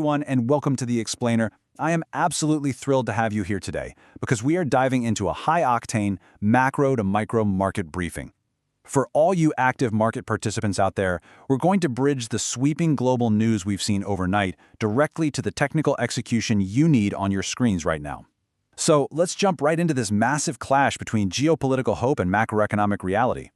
everyone, and welcome to The Explainer. I am absolutely thrilled to have you here today because we are diving into a high-octane, macro to micro market briefing. For all you active market participants out there, we're going to bridge the sweeping global news we've seen overnight directly to the technical execution you need on your screens right now. So let's jump right into this massive clash between geopolitical hope and macroeconomic reality.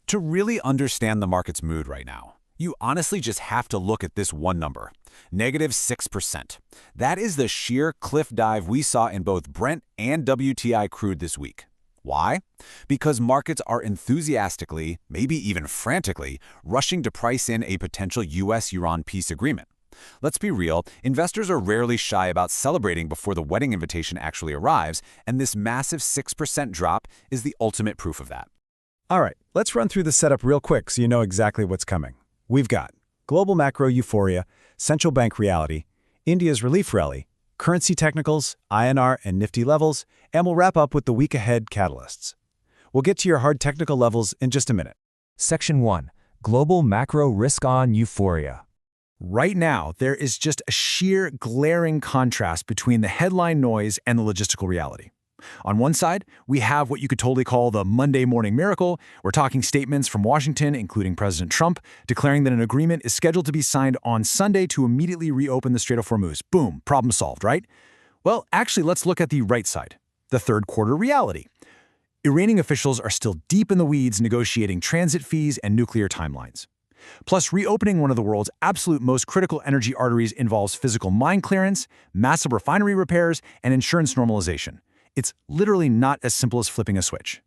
To really understand the market's mood right now, you honestly just have to look at this one number, -6%. That is the sheer cliff dive we saw in both Brent and WTI crude this week. Why? Because markets are enthusiastically, maybe even frantically, rushing to price in a potential US-Iran peace agreement. Let's be real, investors are rarely shy about celebrating before the wedding invitation actually arrives, and this massive 6% drop is the ultimate proof of that. All right, let's run through the setup real quick so you know exactly what's coming. We've got global macro euphoria, central bank reality, India's relief rally, currency technicals, INR and Nifty levels, and we'll wrap up with the week ahead catalysts. We'll get to your hard technical levels in just a minute. Section 1. Global Macro Risk-On Euphoria. Right now, there is just a sheer glaring contrast between the headline noise and the logistical reality. On one side, we have what you could totally call the Monday morning miracle. We're talking statements from Washington, including President Trump, declaring that an agreement is scheduled to be signed on Sunday to immediately reopen the Strait of Hormuz. Boom, problem solved, right? Well, actually, let's look at the right side, the third quarter reality. Iranian officials are still deep in the weeds negotiating transit fees and nuclear timelines. Plus, reopening one of the world's absolute most critical energy arteries involves physical mine clearance, massive refinery repairs, and insurance normalization. It's literally not as simple as flipping a switch.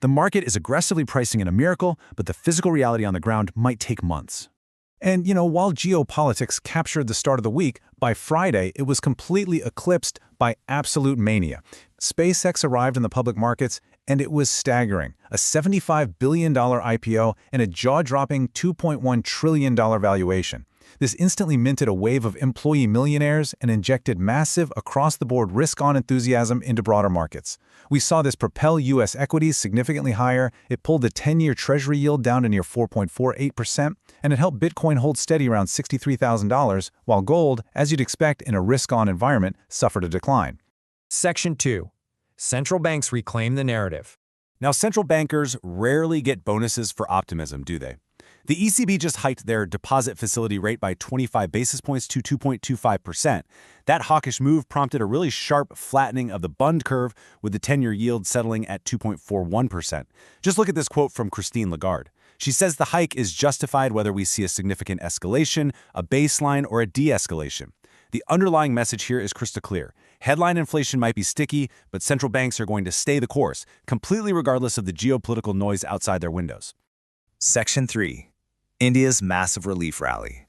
The market is aggressively pricing in a miracle, but the physical reality on the ground might take months. And, while geopolitics captured the start of the week, by Friday it was completely eclipsed by absolute mania. SpaceX arrived in the public markets, and it was staggering. A $75 billion IPO and a jaw-dropping $2.1 trillion valuation. This instantly minted a wave of employee millionaires and injected massive, across-the-board risk-on enthusiasm into broader markets. We saw this propel U.S. equities significantly higher, it pulled the 10-year Treasury yield down to near 4.48%, and it helped Bitcoin hold steady around $63,000, while gold, as you'd expect in a risk-on environment, suffered a decline. Section 2. Central banks reclaim the narrative. Now, central bankers rarely get bonuses for optimism, do they? The ECB just hiked their deposit facility rate by 25 basis points to 2.25%. That hawkish move prompted a really sharp flattening of the bund curve, with the 10-year yield settling at 2.41%. Just look at this quote from Christine Lagarde. She says the hike is justified whether we see a significant escalation, a baseline, or a de-escalation. The underlying message here is crystal clear. Headline inflation might be sticky, but central banks are going to stay the course, completely regardless of the geopolitical noise outside their windows. Section 3. India's massive relief rally.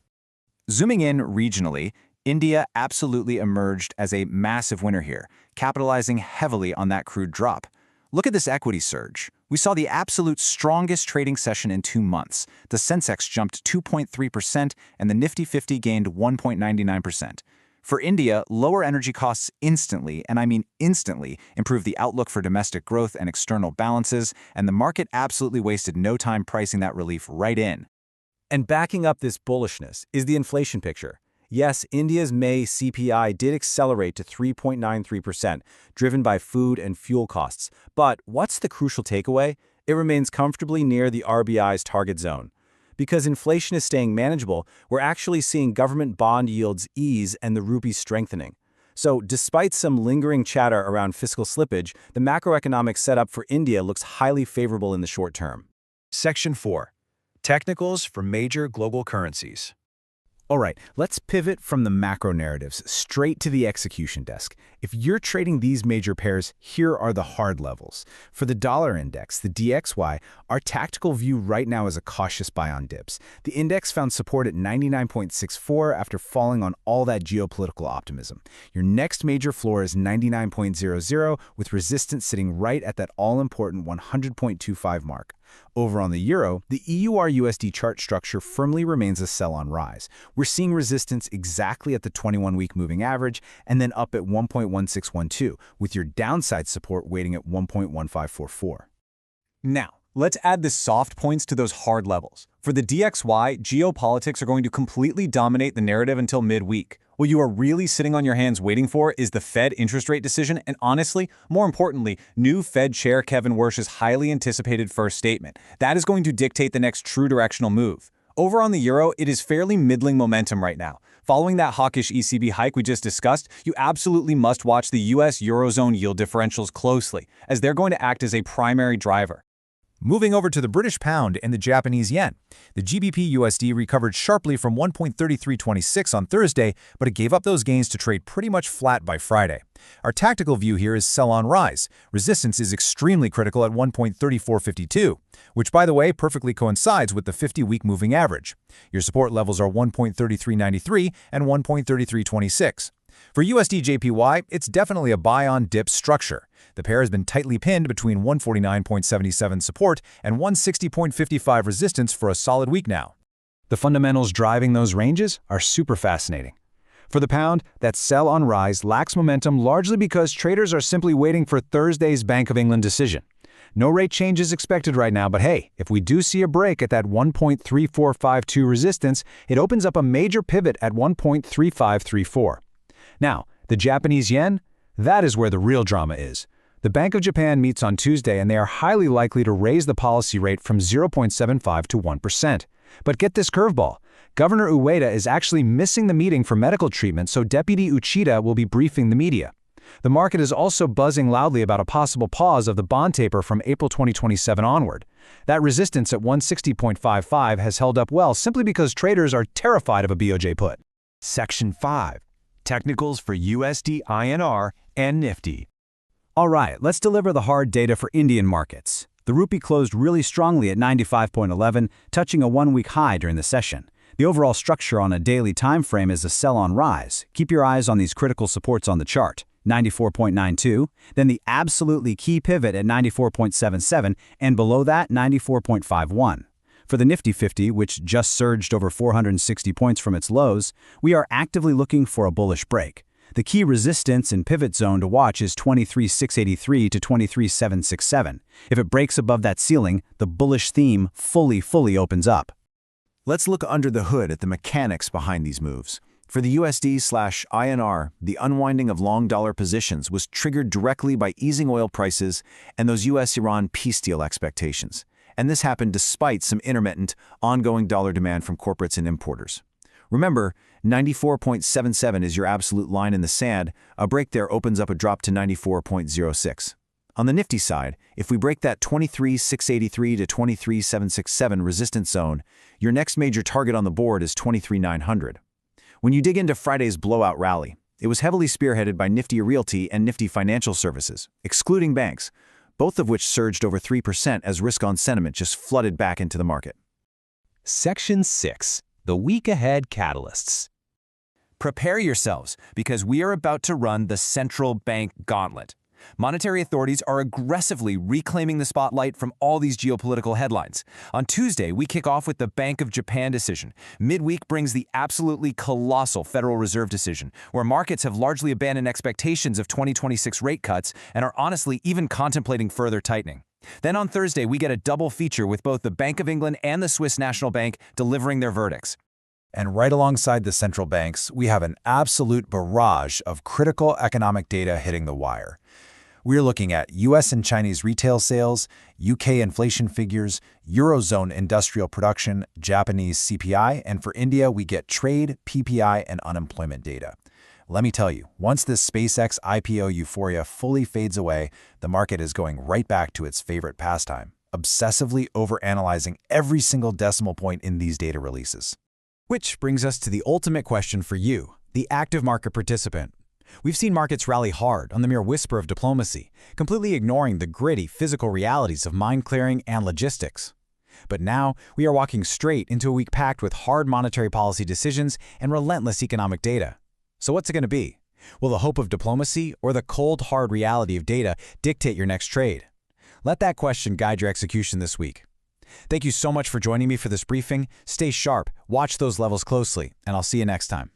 Zooming in regionally, India absolutely emerged as a massive winner here, capitalizing heavily on that crude drop. Look at this equity surge. We saw the absolute strongest trading session in 2 months. The Sensex jumped 2.3% and the Nifty 50 gained 1.99%. For India, lower energy costs instantly, and I mean instantly, improved the outlook for domestic growth and external balances, and the market absolutely wasted no time pricing that relief right in. And backing up this bullishness is the inflation picture. Yes, India's May CPI did accelerate to 3.93%, driven by food and fuel costs. But what's the crucial takeaway? It remains comfortably near the RBI's target zone. Because inflation is staying manageable, we're actually seeing government bond yields ease and the rupee strengthening. So despite some lingering chatter around fiscal slippage, the macroeconomic setup for India looks highly favorable in the short term. Section 4. Technicals for major global currencies. All right, let's pivot from the macro narratives straight to the execution desk. If you're trading these major pairs, here are the hard levels. For the dollar index, the DXY, our tactical view right now is a cautious buy on dips. The index found support at 99.64 after falling on all that geopolitical optimism. Your next major floor is 99.00, with resistance sitting right at that all-important 100.25 mark. Over on the euro, the EUR-USD chart structure firmly remains a sell-on rise. We're seeing resistance exactly at the 21-week moving average and then up at 1.1612, with your downside support waiting at 1.1544. Now, Let's add the soft points to those hard levels. For the DXY, geopolitics are going to completely dominate the narrative until midweek. What you are really sitting on your hands waiting for is the Fed interest rate decision and, honestly, more importantly, new Fed Chair Kevin Warsh's highly anticipated first statement. That is going to dictate the next true directional move. Over on the euro, it is fairly middling momentum right now. Following that hawkish ECB hike we just discussed, you absolutely must watch the US Eurozone yield differentials closely, as they're going to act as a primary driver. Moving over to the British pound and the Japanese yen. The GBP USD recovered sharply from 1.3326 on Thursday, but it gave up those gains to trade pretty much flat by Friday. Our tactical view here is sell on rise. Resistance is extremely critical at 1.3452, which, by the way, perfectly coincides with the 50-week moving average. Your support levels are 1.3393 and 1.3326. For USD JPY, it's definitely a buy-on-dip structure. The pair has been tightly pinned between 149.77 support and 160.55 resistance for a solid week now. The fundamentals driving those ranges are super fascinating. For the pound, that sell on rise lacks momentum largely because traders are simply waiting for Thursday's Bank of England decision. No rate change is expected right now, but hey, if we do see a break at that 1.3452 resistance, it opens up a major pivot at 1.3534. Now, the Japanese yen, that is where the real drama is. The Bank of Japan meets on Tuesday and they are highly likely to raise the policy rate from 0.75 to 1%. But get this curveball. Governor Ueda is actually missing the meeting for medical treatment, so Deputy Uchida will be briefing the media. The market is also buzzing loudly about a possible pause of the bond taper from April 2027 onward. That resistance at 160.55 has held up well simply because traders are terrified of a BOJ put. Section 5. Technicals for USD INR and Nifty. All right, let's deliver the hard data for Indian markets. The rupee closed really strongly at 95.11, touching a one-week high during the session. The overall structure on a daily time frame is a sell-on rise. Keep your eyes on these critical supports on the chart. 94.92, then the absolutely key pivot at 94.77, and below that, 94.51. For the Nifty 50, which just surged over 460 points from its lows, we are actively looking for a bullish break. The key resistance and pivot zone to watch is 23,683 to 23,767. If it breaks above that ceiling, the bullish theme fully opens up. Let's look under the hood at the mechanics behind these moves. For the USD/INR, the unwinding of long dollar positions was triggered directly by easing oil prices and those US-Iran peace deal expectations. And this happened despite some intermittent, ongoing dollar demand from corporates and importers. Remember, 94.77 is your absolute line in the sand. A break there opens up a drop to 94.06. On the Nifty side, if we break that 23,683 to 23,767 resistance zone, your next major target on the board is 23,900. When you dig into Friday's blowout rally, it was heavily spearheaded by Nifty Realty and Nifty Financial Services, excluding banks, both of which surged over 3% as risk-on sentiment just flooded back into the market. Section 6. The week ahead catalysts. Prepare yourselves, because we are about to run the central bank gauntlet. Monetary authorities are aggressively reclaiming the spotlight from all these geopolitical headlines. On Tuesday, we kick off with the Bank of Japan decision. Midweek brings the absolutely colossal Federal Reserve decision, where markets have largely abandoned expectations of 2026 rate cuts and are honestly even contemplating further tightening. Then on Thursday, we get a double feature with both the Bank of England and the Swiss National Bank delivering their verdicts. And right alongside the central banks, we have an absolute barrage of critical economic data hitting the wire. We're looking at US and Chinese retail sales, UK inflation figures, Eurozone industrial production, Japanese CPI, and for India, we get trade, PPI, and unemployment data. Let me tell you, once this SpaceX IPO euphoria fully fades away, the market is going right back to its favorite pastime, obsessively overanalyzing every single decimal point in these data releases. Which brings us to the ultimate question for you, the active market participant. We've seen markets rally hard on the mere whisper of diplomacy, completely ignoring the gritty physical realities of mine clearing and logistics. But now, we are walking straight into a week packed with hard monetary policy decisions and relentless economic data. So what's it going to be? Will the hope of diplomacy or the cold, hard reality of data dictate your next trade? Let that question guide your execution this week. Thank you so much for joining me for this briefing. Stay sharp, watch those levels closely, and I'll see you next time.